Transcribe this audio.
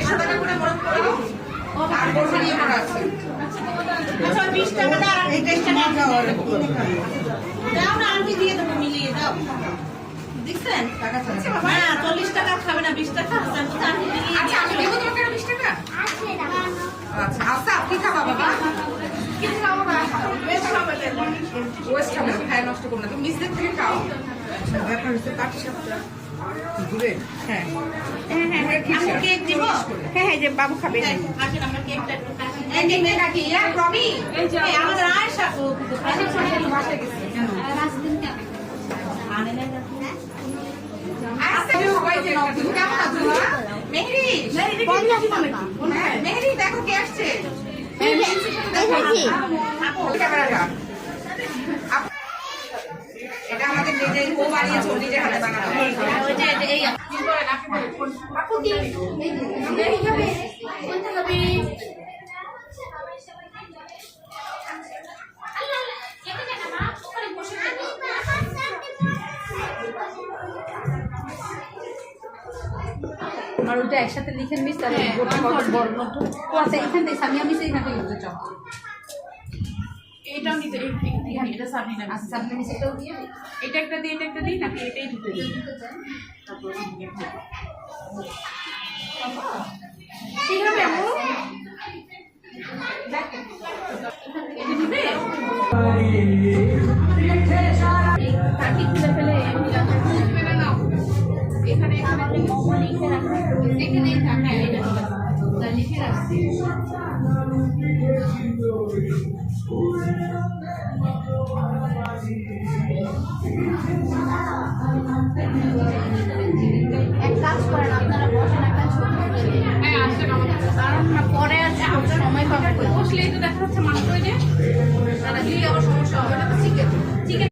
150 টাকা করে মোড়ক করে দিও। আর বড় নিয়ে মোড়ক আছে। আচ্ছা 20 টাকা দাও আর 20 টাকা দাও না আমি দিয়ে দেবো মিলিয়ে দাও। দেখছেন টাকা চাচ্ছে বাবা। না 40 টাকা খাবে না 20 টাকা আছে আমি মিলিয়ে। আচ্ছা আমি দেব তোমাকে 20 টাকা। আচ্ছা আচ্ছা আপনি খাবা বাবা। কি খাও না ওয়েস্ট খাবে ওয়েস্ট খাবে খায় নষ্ট করো না তুমি মিসদের থেকে খাও। ব্যাপার হচ্ছে পাটি সাপটা ঘুরে হ্যাঁ হ্যাঁ হ্যাঁ আমি কেক দিব। হ্যাঁ হ্যাঁ যে বাবু খাবে আসেন আমরা কেকটা একটু কাটি। এই কেকটা কাটি ইয়া প্রবি এই আমাদের আয়েশা ও বাসায় গেছে কেন রাজদিন কেন আনে না আচ্ছা সবাই যে নাও তুমি কেমন আছো মেহেরি মেহেরি দেখো কে আসছে এটা আমাদের নিজেই ও বানিয়েছে ও নিজে হাতে বানানো ওই যে এই কি করেন আপনি বলেন আপু কি এই হবে কোনটা হবে আর ওটা একসাথে লিখে মিস তাহলে গোটা কত বড় নোট তো আছে এখান থেকে সামিয়া মিস এখান থেকে লিখতে চাও এইটাও নিতে এখানে এটা সামনে না আচ্ছা সামিয়া মিস এটাও দিয়ে এটা একটা দিই এটা একটা দিই নাকি এটাই দিতে দিই তারপর ঠিক হবে আপু কাটি খুলে ফেলে এখানে এখানে মোমো লিখে রাখছি এখানে হ্যাঁ এটা লিখে রাখছি এক কাজ করেন আপনারা বসেন একটা ছবি তুলে হ্যাঁ আসেন আমাদের কারণ পরে আর সময় পাবে বসলেই তো দেখা যাচ্ছে মাত্র যে